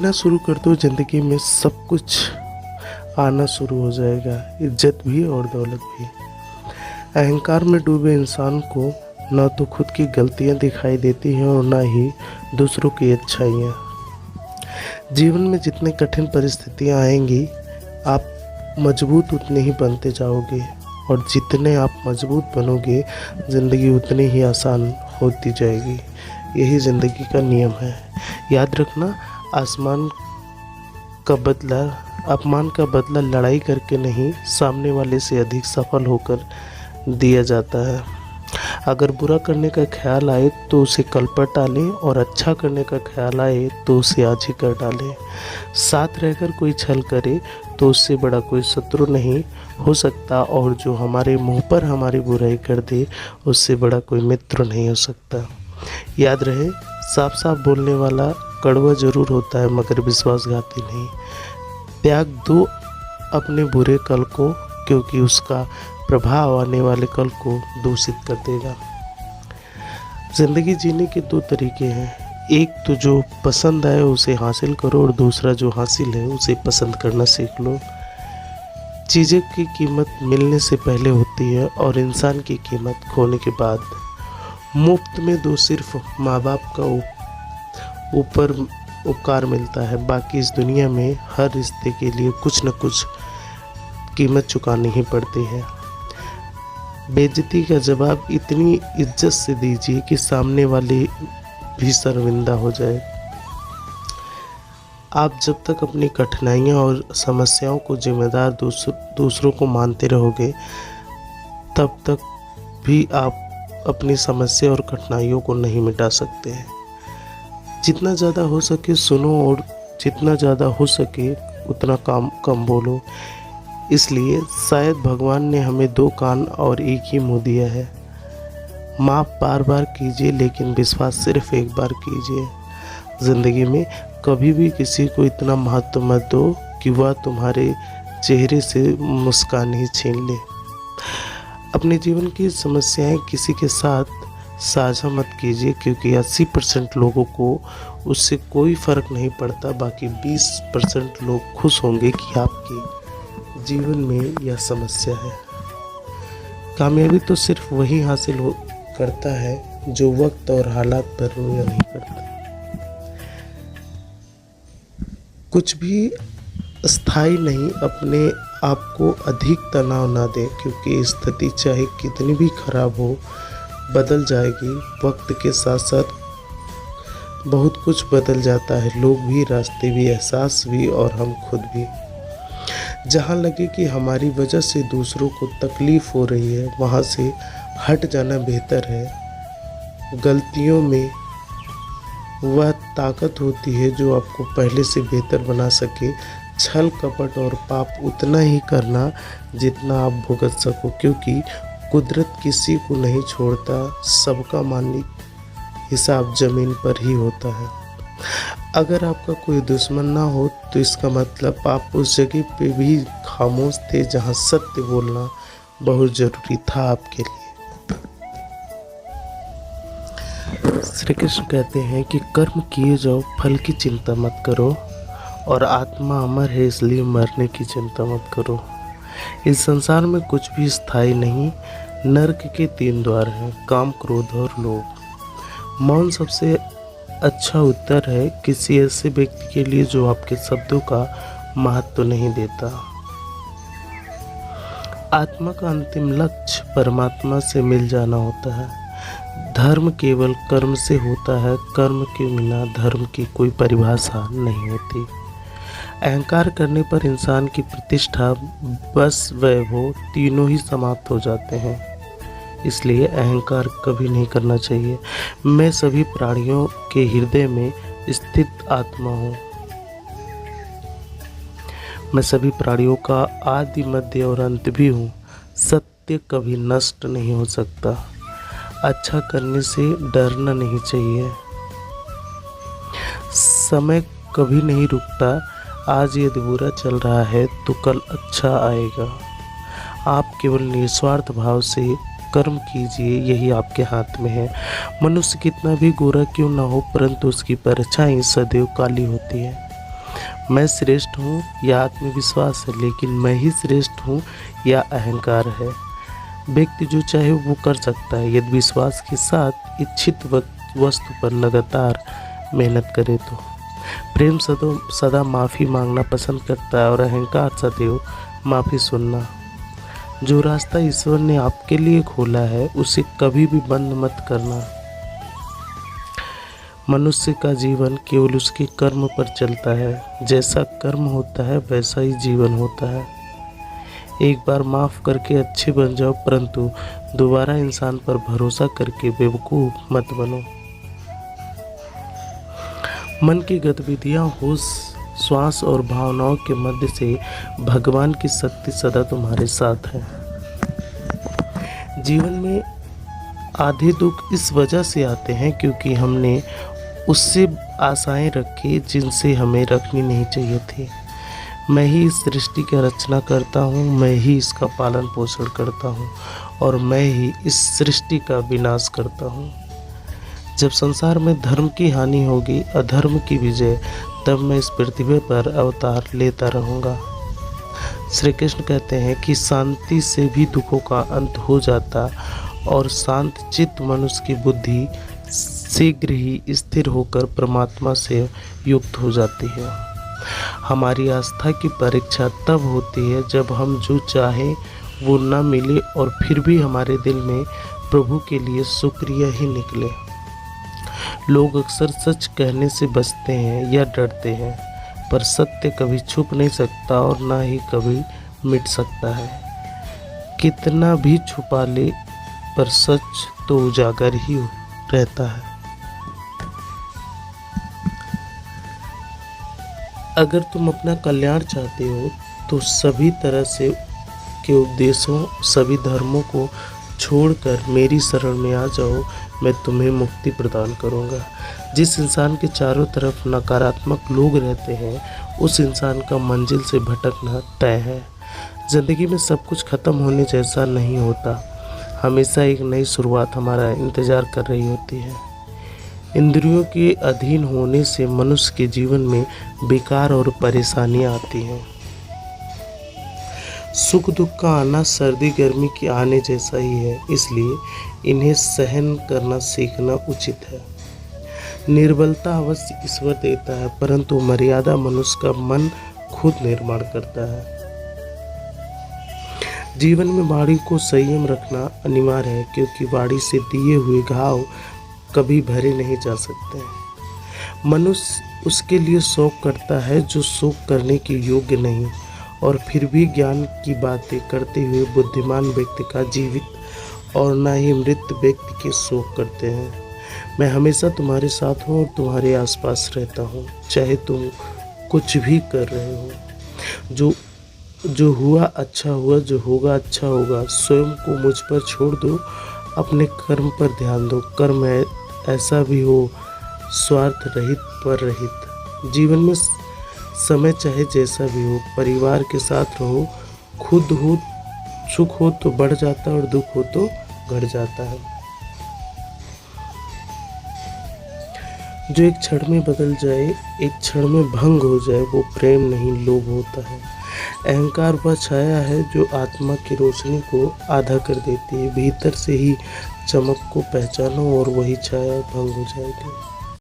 जीना शुरू कर दो, ज़िंदगी में सब कुछ आना शुरू हो जाएगा, इज्जत भी और दौलत भी। अहंकार में डूबे इंसान को न तो खुद की गलतियां दिखाई देती हैं और ना ही दूसरों की अच्छाइयाँ। जीवन में जितने कठिन परिस्थितियां आएंगी, आप मजबूत उतने ही बनते जाओगे, और जितने आप मजबूत बनोगे, ज़िंदगी उतनी ही आसान होती जाएगी। यही ज़िंदगी का नियम है। याद रखना, अपमान का बदला लड़ाई करके नहीं, सामने वाले से अधिक सफल होकर दिया जाता है। अगर बुरा करने का ख्याल आए तो उसे कल पर टालें, और अच्छा करने का ख्याल आए तो उसे आज ही कर डालें। साथ रहकर कोई छल करे तो उससे बड़ा कोई शत्रु नहीं हो सकता, और जो हमारे मुंह पर हमारी बुराई कर दे उससे बड़ा कोई मित्र नहीं हो सकता। याद रहे, साफ साफ बोलने वाला कड़वा जरूर होता है मगर विश्वासघाती नहीं। त्याग दो अपने बुरे कल को, क्योंकि उसका प्रभाव आने वाले कल को दूषित कर देगा। ज़िंदगी जीने के दो तरीके हैं, एक तो जो पसंद आए उसे हासिल करो, और दूसरा जो हासिल है उसे पसंद करना सीख लो। चीज़ों की कीमत मिलने से पहले होती है और इंसान की कीमत खोने के बाद। मुफ्त में दो सिर्फ माँ बाप का ऊपर उपकार मिलता है, बाकी इस दुनिया में हर रिश्ते के लिए कुछ न कुछ कीमत चुकानी ही पड़ती है। बेइज्जती का जवाब इतनी इज्जत से दीजिए कि सामने वाले भी शर्मिंदा हो जाए। आप जब तक अपनी कठिनाइयाँ और समस्याओं को जिम्मेदार दूसरों को मानते रहोगे, तब तक भी आप अपनी समस्या और कठिनाइयों को नहीं मिटा सकते हैं। जितना ज़्यादा हो सके सुनो, और जितना ज़्यादा हो सके उतना कम बोलो। इसलिए शायद भगवान ने हमें दो कान और एक ही मुंह दिया है। माफ़ बार बार कीजिए, लेकिन विश्वास सिर्फ एक बार कीजिए। ज़िंदगी में कभी भी किसी को इतना महत्व मत दो कि वह तुम्हारे चेहरे से मुस्कान ही छीन ले। अपने जीवन की समस्याएं किसी के साथ साझा मत कीजिए, क्योंकि 80% लोगों को उससे कोई फ़र्क नहीं पड़ता। बाकी 20% लोग खुश होंगे कि आपके जीवन में यह समस्या है। कामयाबी तो सिर्फ वही हासिल करता है जो वक्त और हालात पर रोया नहीं करता। कुछ भी स्थायी नहीं, अपने आप को अधिक तनाव ना दें, क्योंकि स्थिति चाहे कितनी भी खराब हो बदल जाएगी। वक्त के साथ साथ बहुत कुछ बदल जाता है, लोग भी, रास्ते भी, एहसास भी, और हम खुद भी। जहाँ लगे कि हमारी वजह से दूसरों को तकलीफ़ हो रही है, वहाँ से हट जाना बेहतर है। गलतियों में वह ताकत होती है जो आपको पहले से बेहतर बना सके। छल कपट और पाप उतना ही करना जितना आप भुगत सको, क्योंकि कुदरत किसी को नहीं छोड़ता। सबका मालिक हिसाब ज़मीन पर ही होता है। अगर आपका कोई दुश्मन ना हो तो इसका मतलब आप उस जगह पे भी खामोश थे जहाँ सत्य बोलना बहुत ज़रूरी था आपके लिए। श्री कृष्ण कहते हैं कि कर्म किए जाओ, फल की चिंता मत करो, और आत्मा अमर है इसलिए मरने की चिंता मत करो। इस संसार में कुछ भी स्थायी नहीं। नरक के 3 द्वार हैं, काम, क्रोध और लोभ। मौन सबसे अच्छा उत्तर है किसी ऐसे व्यक्ति के लिए जो आपके शब्दों का महत्व नहीं देता। आत्मा का अंतिम लक्ष्य परमात्मा से मिल जाना होता है। धर्म केवल कर्म से होता है, कर्म के बिना धर्म की कोई परिभाषा नहीं होती। अहंकार करने पर इंसान की प्रतिष्ठा, बस, वैभव तीनों ही समाप्त हो जाते हैं। इसलिए अहंकार कभी नहीं करना चाहिए। मैं सभी प्राणियों के हृदय में स्थित आत्मा हूँ। मैं सभी प्राणियों का आदि, मध्य और अंत भी हूँ। सत्य कभी नष्ट नहीं हो सकता। अच्छा करने से डरना नहीं चाहिए। समय कभी नहीं रुकता। आज यदि बुरा चल रहा है तो कल अच्छा आएगा। आप केवल निस्वार्थ भाव से कर्म कीजिए, यही आपके हाथ में है। मनुष्य कितना भी गोरा क्यों ना हो, परंतु उसकी परछाई सदैव काली होती है। मैं श्रेष्ठ हूँ या आत्मविश्वास है, लेकिन मैं ही श्रेष्ठ हूँ या अहंकार है। व्यक्ति जो चाहे वो कर सकता है यदि विश्वास के साथ इच्छित वस्तु पर लगातार मेहनत करे तो। प्रेम सदा माफ़ी मांगना पसंद करता है और अहंकार सदैव माफ़ी सुनना। जो रास्ता ईश्वर ने आपके लिए खोला है उसे कभी भी बंद मत करना। मनुष्य का जीवन केवल उसके कर्म पर चलता है। जैसा कर्म होता है वैसा ही जीवन होता है। एक बार माफ़ करके अच्छे बन जाओ, परंतु दोबारा इंसान पर भरोसा करके बेवकूफ़ मत बनो। मन की गतिविधियाँ, होश, श्वास और भावनाओं के मध्य से भगवान की शक्ति सदा तुम्हारे साथ है। जीवन में आधे दुख इस वजह से आते हैं क्योंकि हमने उससे आशाएं रखी जिनसे हमें रखनी नहीं चाहिए थी। मैं ही इस सृष्टि की रचना करता हूँ, मैं ही इसका पालन पोषण करता हूँ और मैं ही इस सृष्टि का विनाश करता हूँ। जब संसार में धर्म की हानि होगी, अधर्म की विजय, तब मैं इस पृथ्वी पर अवतार लेता रहूँगा। श्री कृष्ण कहते हैं कि शांति से भी दुखों का अंत हो जाता और शांत चित्त मनुष्य की बुद्धि शीघ्र ही स्थिर होकर परमात्मा से युक्त हो जाती है। हमारी आस्था की परीक्षा तब होती है जब हम जो चाहें वो न मिले और फिर भी हमारे दिल में प्रभु के लिए शुक्रिया ही निकले। लोग अक्सर सच कहने से बचते हैं या डरते हैं, पर सत्य कभी छुप नहीं सकता और ना ही कभी मिट सकता है। कितना भी छुपा ले पर सच तो उजागर ही रहता है। अगर तुम अपना कल्याण चाहते हो तो सभी तरह से के उपदेशों, सभी धर्मों को छोड़कर मेरी शरण में आ जाओ, मैं तुम्हें मुक्ति प्रदान करूंगा। जिस इंसान के चारों तरफ नकारात्मक लोग रहते हैं उस इंसान का मंजिल से भटकना तय है। ज़िंदगी में सब कुछ ख़त्म होने जैसा नहीं होता, हमेशा एक नई शुरुआत हमारा इंतज़ार कर रही होती है। इंद्रियों के अधीन होने से मनुष्य के जीवन में बेकार और परेशानियां आती हैं। सुख दुख का आना सर्दी गर्मी के आने जैसा ही है, इसलिए इन्हें सहन करना सीखना उचित है। निर्बलता अवश्य ईश्वर देता है, परंतु मर्यादा मनुष्य का मन खुद निर्माण करता है। जीवन में वाणी को संयम रखना अनिवार्य है, क्योंकि वाणी से दिए हुए घाव कभी भरे नहीं जा सकते हैं। मनुष्य उसके लिए शोक करता है जो शोक करने के योग्य नहीं, और फिर भी ज्ञान की बातें करते हुए बुद्धिमान व्यक्ति का जीवित और न ही मृत व्यक्ति के शोक करते हैं। मैं हमेशा तुम्हारे साथ हूँ और तुम्हारे आसपास रहता हूँ, चाहे तुम कुछ भी कर रहे हो। जो हुआ अच्छा हुआ, जो होगा अच्छा होगा। स्वयं को मुझ पर छोड़ दो, अपने कर्म पर ध्यान दो। कर्म ऐसा भी हो स्वार्थ रहित पर रहित। जीवन में समय चाहे जैसा भी हो, परिवार के साथ रहो। खुद हो, सुख हो तो बढ़ जाता है और दुख हो तो घट जाता है। जो एक क्षण में बदल जाए, एक क्षण में भंग हो जाए, वो प्रेम नहीं लोभ होता है। अहंकार वह छाया है जो आत्मा की रोशनी को आधा कर देती है। भीतर से ही चमक को पहचानो और वही छाया भंग हो जाएगी।